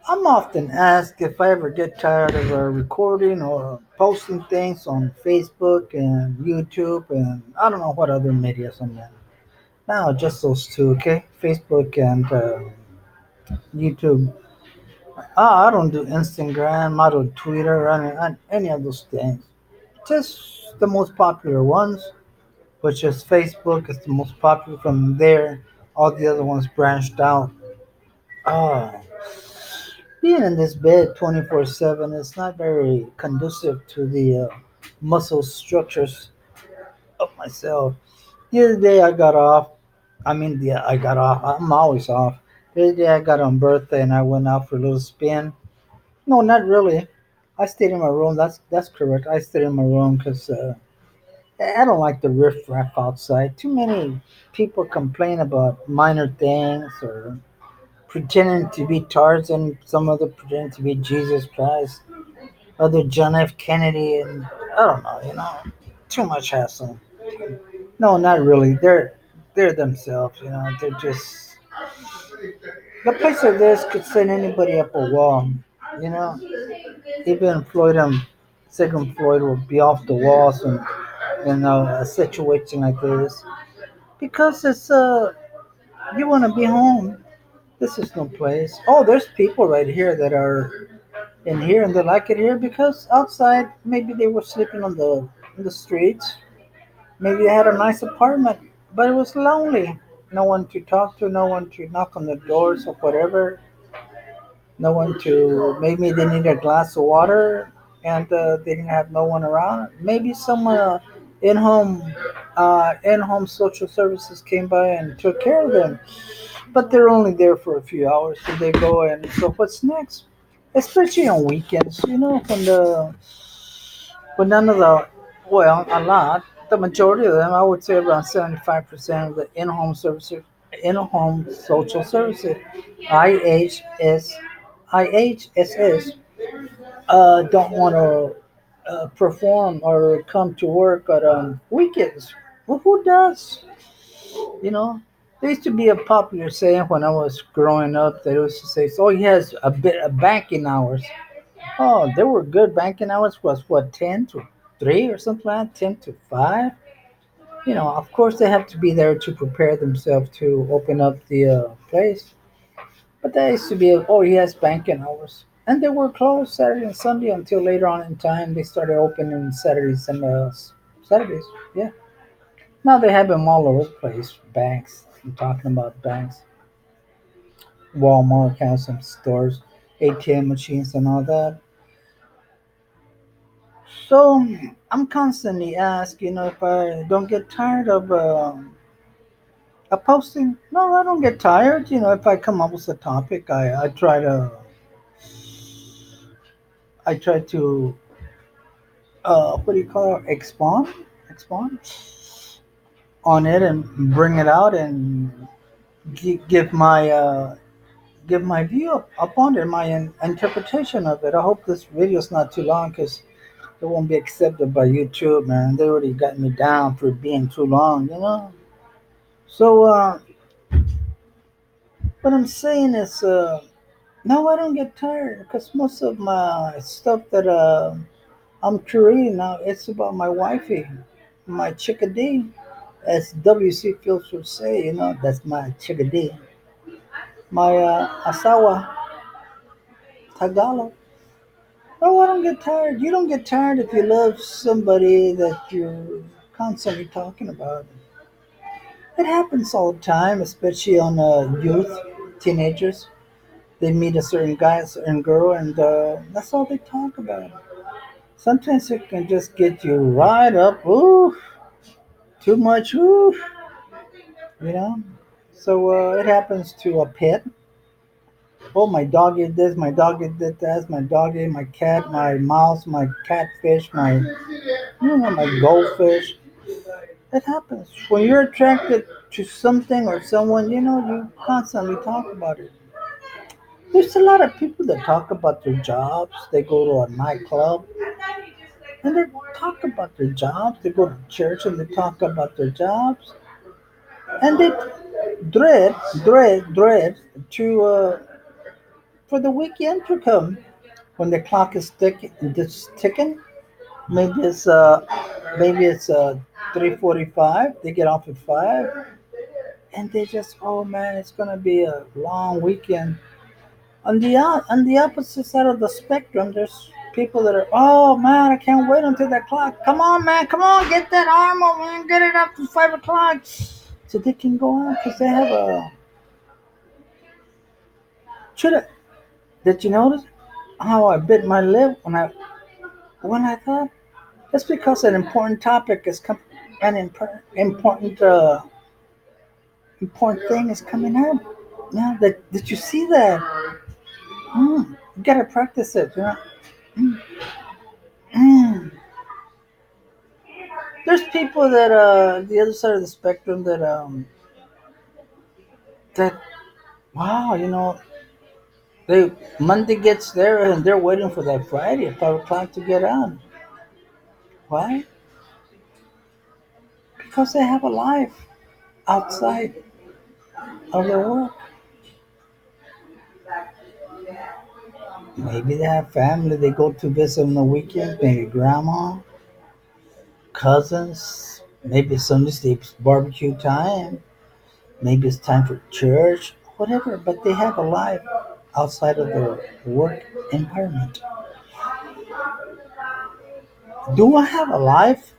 I'm often asked if I ever get tired of recording or posting things on Facebook and YouTube and I don't know what other medias I'm in. Now, just those two, okay? Facebook and YouTube. I don't do Instagram, I don't Twitter, any of those things. Just the most popular ones, which is Facebook is the most popular. From there, all the other ones branched out. Ah, being in this bed 24/7 is not very conducive to the muscle structures of myself. The other day I got off. I got off. I'm always off. The other day I got on birthday and I went out for a little spin. No, not really. I stayed in my room. That's correct. I stayed in my room because I don't like the riffraff outside. Too many people complain about minor things or pretending to be Tarzan, some other pretending to be Jesus Christ, other John F. Kennedy, and I don't know, too much hassle. No, not really. They're themselves, They're just the place like this could send anybody up a wall, you know. Even Sigmund Floyd will be off the walls and a situation like this because it's you want to be home. This is no place. Oh, there's people right here that are in here and they like it here because outside maybe they were sleeping on the streets. Maybe they had a nice apartment, but it was lonely. No one to talk to, no one to knock on the doors or whatever. No one to maybe they need a glass of water and they didn't have no one around. Maybe someone in home social services came by and took care of them, but they're only there for a few hours, so they go and so what's next? Especially on weekends, when none of the well, a lot, the majority of them, I would say around 75% of the in-home social services, IHS, IHSS, don't want to perform or come to work on weekends. Well, who does? You know, there used to be a popular saying when I was growing up that used to say, "So he has a bit of banking hours." Oh, there were good banking hours. Was what 10 to 3 or something like that, 10 to 5. Of course they have to be there to prepare themselves to open up the place. But that used to be, oh, he has banking hours. And they were closed Saturday and Sunday until later on in time. They started opening Saturdays and Saturdays. Yeah. Now they have them all over the place. Banks. I'm talking about banks. Walmart has some stores, ATM machines, and all that. So I'm constantly asked, if I don't get tired of posting. No, I don't get tired. If I come up with a topic, I try to what do you call it? Expand on it and bring it out and give my view upon it, my interpretation of it. I hope this video is not too long because it won't be accepted by YouTube, man. They already got me down for being too long. So what I'm saying is, no, I don't get tired because most of my stuff that I'm creating now, it's about my wifey, my chickadee, as WC Fields would say. That's my chickadee, my asawa, Tagalog. Oh, I don't get tired. You don't get tired if you love somebody that you're constantly talking about. It happens all the time, especially on youth, teenagers. They meet a certain guy, a certain girl, and that's all they talk about. Sometimes it can just get you right up, ooh, too much, ooh, you know. So it happens to a pet. Oh, my dog ate this, my dog ate that, my dog ate my cat, my mouse, my catfish, my goldfish. It happens. When you're attracted to something or someone, you constantly talk about it. There's a lot of people that talk about their jobs. They go to a nightclub and they talk about their jobs. They go to church and they talk about their jobs. And they dread to for the weekend to come. When the clock is ticking, maybe it's 3:45. They get off at 5, and they just, oh man, it's gonna be a long weekend. On the opposite side of the spectrum, there's people that are, oh man, I can't wait until that clock. Come on, man, come on, get that armor, man, get it up to 5 o'clock, so they can go on because they have a. Should I, did you notice how I bit my lip when I thought that's because an important topic is an important thing is coming up. Yeah, did you see that? You gotta practice it. You know. Mm, mm. There's people that the other side of the spectrum that wow, they Monday gets there and they're waiting for that Friday at 5 o'clock to get on. Why? Because they have a life outside of their work. Maybe they have family they go to visit on the weekend, maybe grandma, cousins, maybe Sunday it's barbecue time, maybe it's time for church, whatever, but they have a life outside of their work environment. Do I have a life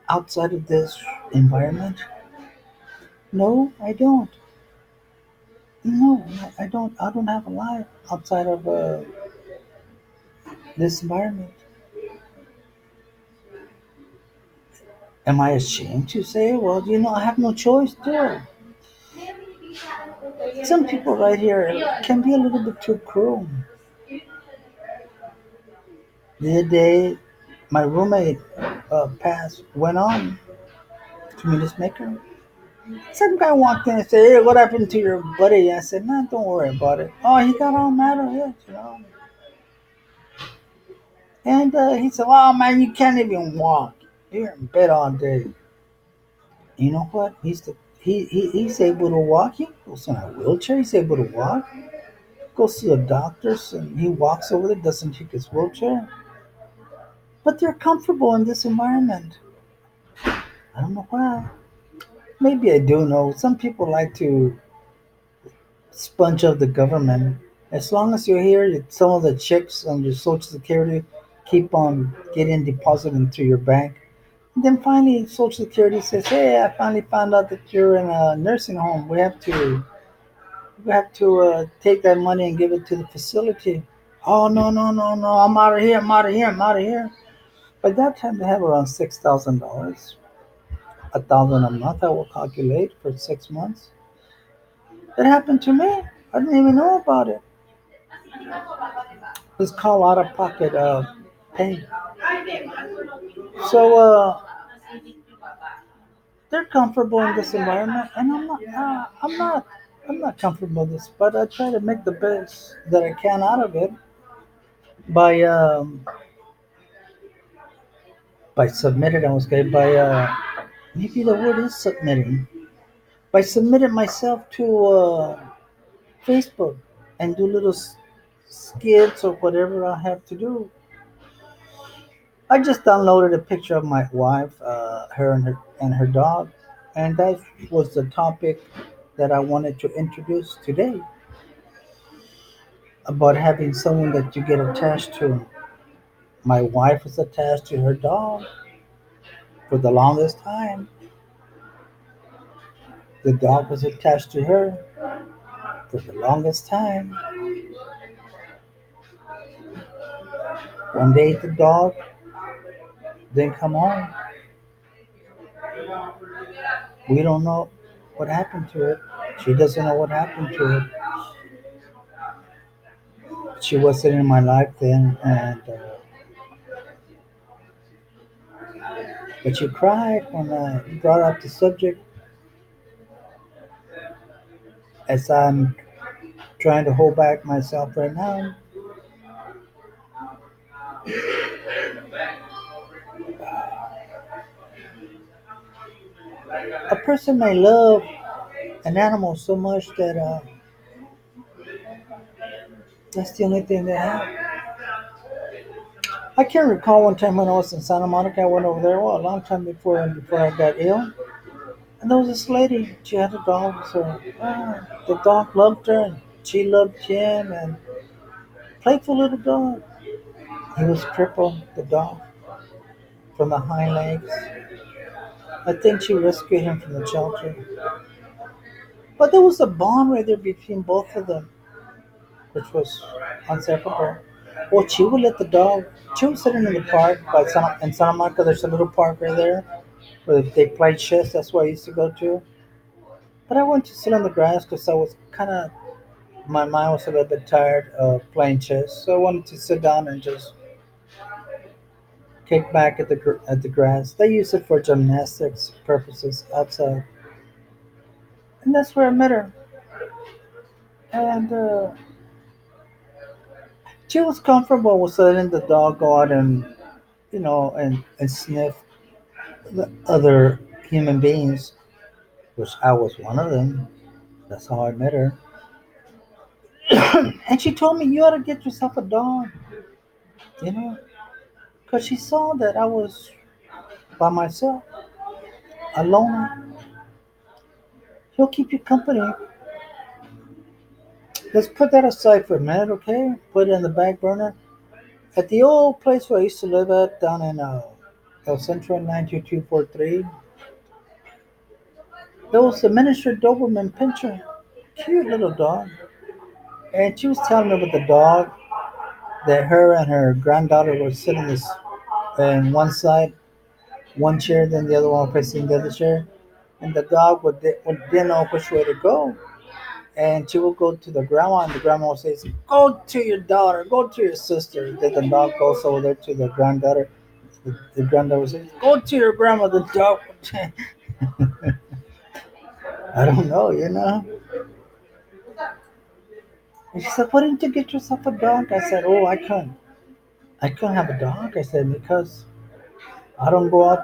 outside of this environment? No, I don't. No, I don't. I don't have a life outside of this environment. Am I ashamed to say, well, I have no choice, too? Some people right here can be a little bit too cruel. The other day, my roommate went on to meet his maker. Some guy walked in and said, "Hey, what happened to your buddy?" I said, "Man, don't worry about it." Oh, he got all mad at it. And he said, "Oh man, you can't even walk. You're in bed all day." You know what? He's able to walk. He goes in a wheelchair. He's able to walk. Goes to the doctors and he walks over there. Doesn't take his wheelchair. But they're comfortable in this environment. I don't know why. Maybe I do know. Some people like to sponge of the government. As long as you're here, some of the checks on your social security keep on getting deposited into your bank. And then finally, Social Security says, "Hey, I finally found out that you're in a nursing home. We have to take that money and give it to the facility." Oh no no no no! I'm out of here! I'm out of here! I'm out of here! By that time, they have around $6,000, 1,000 a month. I will calculate for 6 months. It happened to me. I didn't even know about it. It's called out of pocket pay. So they're comfortable in this environment, and I'm not. I'm not comfortable with this, but I try to make the best that I can out of it by submitting. I was going by maybe the word is submitting. By submitting myself to Facebook and do little skits or whatever I have to do. I just downloaded a picture of my wife, her dog, and that was the topic that I wanted to introduce today about having someone that you get attached to. My wife was attached to her dog for the longest time. The dog was attached to her for the longest time. One day the dog didn't come home. We don't know what happened to it. She doesn't know what happened to it. She wasn't in my life then, and but she cried when I brought up the subject. As I'm trying to hold back myself right now, a person may love an animal so much that That's the only thing they have. I can't recall one time when I was in Santa Monica. I went over there, well, a long time before I got ill. And there was this lady. She had a dog. So the dog loved her, and she loved him. And playful little dog. He was crippled, the dog, from the hind legs. I think she rescued him from the shelter. But there was a bond right there between both of them, which was inseparable. Well, she would let the dog. She was sitting in the park in Santa Monica. There's a little park right there where they play chess. That's where I used to go to. But I went to sit on the grass because I was kind of my mind was a little bit tired of playing chess, so I wanted to sit down and just kick back at the grass. They use it for gymnastics purposes outside, and that's where I met her. And she was comfortable with letting the dog go out and and sniff the other human beings, which I was one of them. That's how I met her. And she told me, "You ought to get yourself a dog," you know, because she saw that I was by myself, alone. He'll keep you company. Let's put that aside for a minute, okay? Put it in the back burner. At the old place where I used to live at down in El Centro 92243, there was a miniature Doberman Pinscher. Cute little dog. And she was telling me about the dog that her and her granddaughter were sitting this in one side, one chair, then the other one facing the other chair. And the dog didn't know which way to go. And she would go to the grandma, and the grandma would say, "Go to your daughter, go to your sister." Then the dog goes over there to the granddaughter. The granddaughter would say, "Go to your grandma." The dog. I don't know. And she said, "Why didn't you get yourself a dog?" I said, "Oh, I couldn't. I couldn't have a dog." I said, "Because I don't go out there."